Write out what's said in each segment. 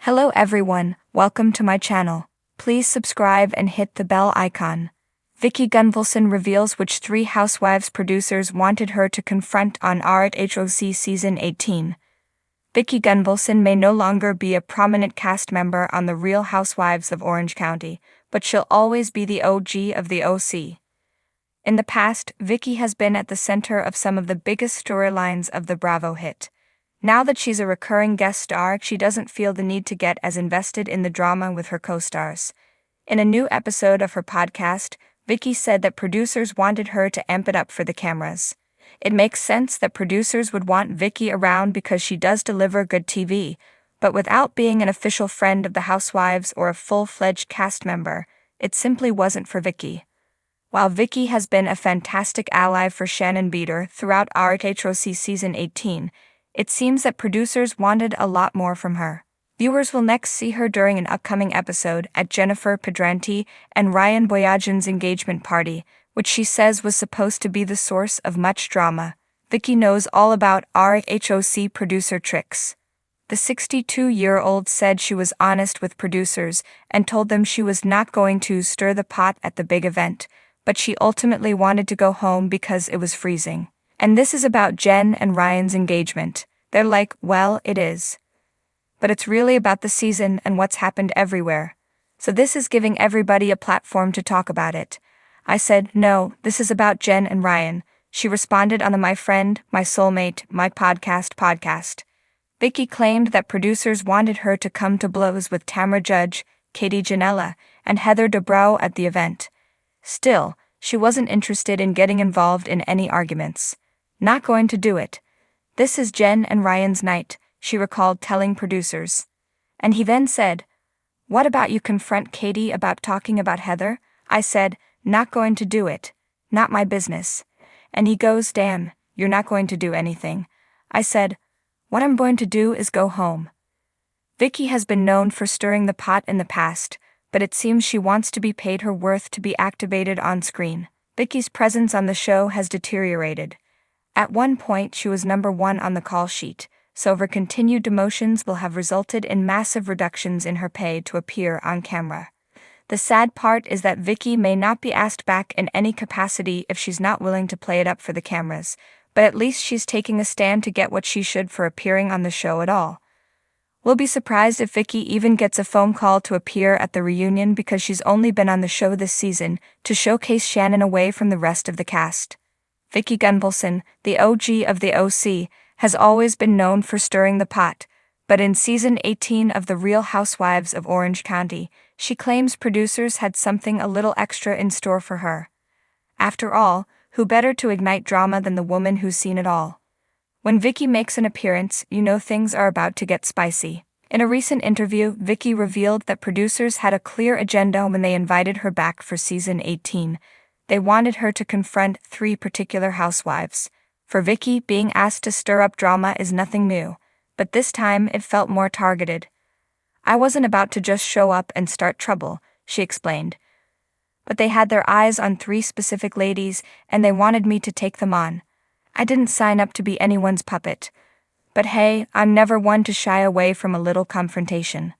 Hello everyone, welcome to my channel. Please subscribe and hit the bell icon. Vicki Gunvalson reveals which 3 Housewives producers wanted her to confront on RHOC Season 18. Vicki Gunvalson may no longer be a prominent cast member on The Real Housewives of Orange County, but she'll always be the OG of the OC. In the past, Vicki has been at the center of some of the biggest storylines of the Bravo hit. Now that she's a recurring guest star, she doesn't feel the need to get as invested in the drama with her co-stars. In a new episode of her podcast, Vicki said that producers wanted her to amp it up for the cameras. It makes sense that producers would want Vicki around because she does deliver good TV, but without being an official friend of the Housewives or a full-fledged cast member, it simply wasn't for Vicki. While Vicki has been a fantastic ally for Shannon Beater throughout RHOC Season 18, it seems that producers wanted a lot more from her. Viewers will next see her during an upcoming episode at Jennifer Pedranti and Ryan Boyajian's engagement party, which she says was supposed to be the source of much drama. Vicki knows all about RHOC producer tricks. The 62-year-old said she was honest with producers and told them she was not going to stir the pot at the big event, but she ultimately wanted to go home because it was freezing. And this is about Jen and Ryan's engagement. They're like, well, it is. But it's really about the season and what's happened everywhere. So this is giving everybody a platform to talk about it. I said, no, this is about Jen and Ryan. She responded on the My Friend, My Soulmate, My Podcast. Vicki claimed that producers wanted her to come to blows with Tamra Judge, Katie Janela, and Heather Dubrow at the event. Still, she wasn't interested in getting involved in any arguments. Not going to do it. This is Jen and Ryan's night, she recalled telling producers. And he then said, what about you confront Katie about talking about Heather? I said, not going to do it. Not my business. And he goes, damn, you're not going to do anything. I said, what I'm going to do is go home. Vicki has been known for stirring the pot in the past, but it seems she wants to be paid her worth to be activated on screen. Vicki's presence on the show has deteriorated. At one point she was number 1 on the call sheet, so her continued demotions will have resulted in massive reductions in her pay to appear on camera. The sad part is that Vicki may not be asked back in any capacity if she's not willing to play it up for the cameras, but at least she's taking a stand to get what she should for appearing on the show at all. We'll be surprised if Vicki even gets a phone call to appear at the reunion because she's only been on the show this season to showcase Shannon away from the rest of the cast. Vicki Gunvalson, the OG of the OC, has always been known for stirring the pot, but in Season 18 of The Real Housewives of Orange County, she claims producers had something a little extra in store for her. After all, who better to ignite drama than the woman who's seen it all? When Vicki makes an appearance, you know things are about to get spicy. In a recent interview, Vicki revealed that producers had a clear agenda when they invited her back for Season 18. They wanted her to confront 3 particular housewives. For Vicki, being asked to stir up drama is nothing new, but this time it felt more targeted. I wasn't about to just show up and start trouble, she explained. But they had their eyes on 3 specific ladies, and they wanted me to take them on. I didn't sign up to be anyone's puppet. But hey, I'm never one to shy away from a little confrontation.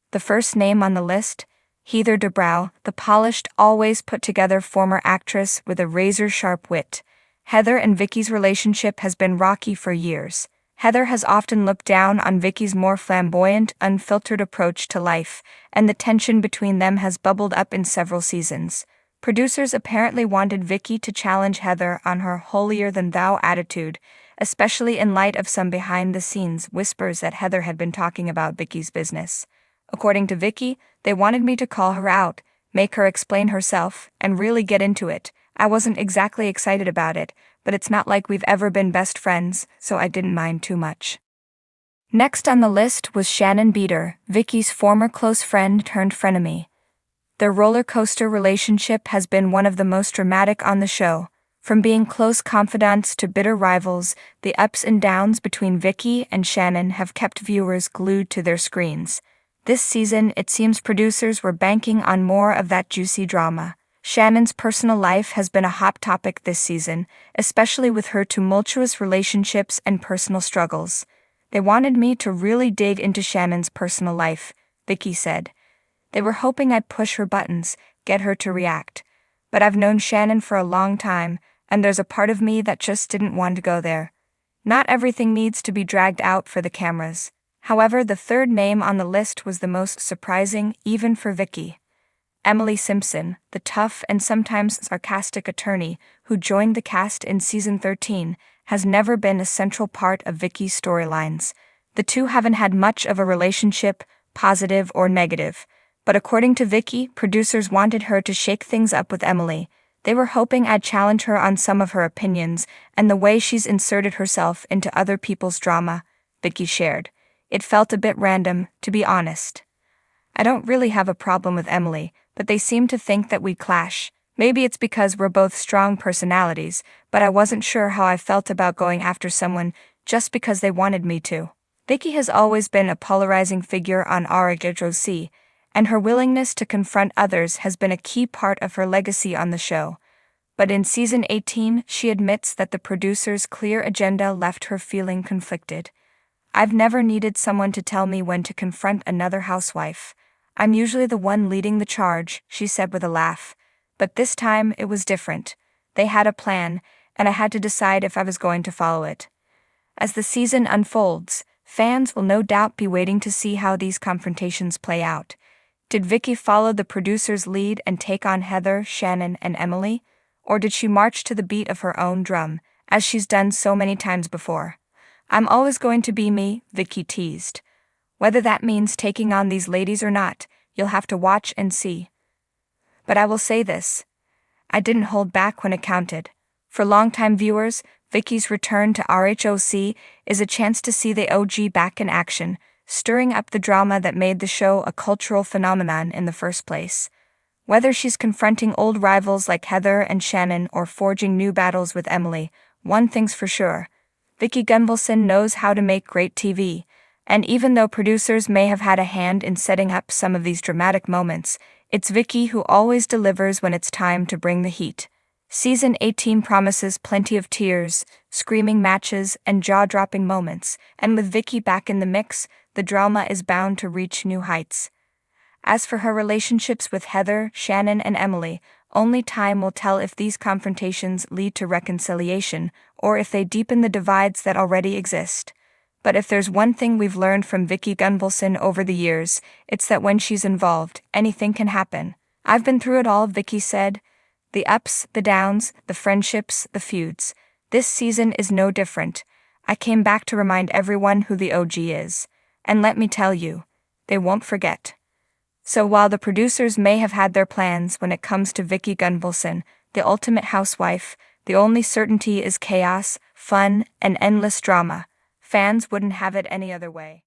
The first name on the list? Heather Dubrow, the polished, always put-together former actress with a razor-sharp wit. Heather and Vicki's relationship has been rocky for years. Heather has often looked down on Vicki's more flamboyant, unfiltered approach to life, and the tension between them has bubbled up in several seasons. Producers apparently wanted Vicki to challenge Heather on her holier-than-thou attitude, especially in light of some behind-the-scenes whispers that Heather had been talking about Vicki's business. According to Vicki, they wanted me to call her out, make her explain herself, and really get into it. I wasn't exactly excited about it, but it's not like we've ever been best friends, so I didn't mind too much. Next on the list was Shannon Beater, Vicki's former close friend turned frenemy. Their roller coaster relationship has been one of the most dramatic on the show. From being close confidants to bitter rivals, the ups and downs between Vicki and Shannon have kept viewers glued to their screens. This season, it seems producers were banking on more of that juicy drama. Shannon's personal life has been a hot topic this season, especially with her tumultuous relationships and personal struggles. They wanted me to really dig into Shannon's personal life, Vicky said. They were hoping I'd push her buttons, get her to react. But I've known Shannon for a long time, and there's a part of me that just didn't want to go there. Not everything needs to be dragged out for the cameras. However, the third name on the list was the most surprising, even for Vicky. Emily Simpson, the tough and sometimes sarcastic attorney who joined the cast in season 13, has never been a central part of Vicky's storylines. The two haven't had much of a relationship, positive or negative. But according to Vicky, producers wanted her to shake things up with Emily. They were hoping I'd challenge her on some of her opinions and the way she's inserted herself into other people's drama, Vicky shared. It felt a bit random, to be honest. I don't really have a problem with Emily, but they seem to think that we clash. Maybe it's because we're both strong personalities, but I wasn't sure how I felt about going after someone just because they wanted me to. Vicky has always been a polarizing figure on RHOC, and her willingness to confront others has been a key part of her legacy on the show. But in season 18, she admits that the producer's clear agenda left her feeling conflicted. I've never needed someone to tell me when to confront another housewife. I'm usually the one leading the charge, she said with a laugh. But this time it was different. They had a plan, and I had to decide if I was going to follow it. As the season unfolds, fans will no doubt be waiting to see how these confrontations play out. Did Vicky follow the producer's lead and take on Heather, Shannon, and Emily? Or did she march to the beat of her own drum, as she's done so many times before? I'm always going to be me, Vicky teased. Whether that means taking on these ladies or not, you'll have to watch and see. But I will say this. I didn't hold back when it counted. For longtime viewers, Vicky's return to RHOC is a chance to see the OG back in action, stirring up the drama that made the show a cultural phenomenon in the first place. Whether she's confronting old rivals like Heather and Shannon or forging new battles with Emily, one thing's for sure. Vicky Gunvalson knows how to make great TV, and even though producers may have had a hand in setting up some of these dramatic moments, it's Vicky who always delivers when it's time to bring the heat. Season 18 promises plenty of tears, screaming matches, and jaw-dropping moments, and with Vicky back in the mix, the drama is bound to reach new heights. As for her relationships with Heather, Shannon, and Emily, only time will tell if these confrontations lead to reconciliation or if they deepen the divides that already exist. But if there's one thing we've learned from Vicky Gunvalson over the years, it's that when she's involved, anything can happen. I've been through it all, Vicky said. The ups, the downs, the friendships, the feuds. This season is no different. I came back to remind everyone who the OG is. And let me tell you, they won't forget. So while the producers may have had their plans when it comes to Vicky Gunvalson, the ultimate housewife, the only certainty is chaos, fun, and endless drama. Fans wouldn't have it any other way.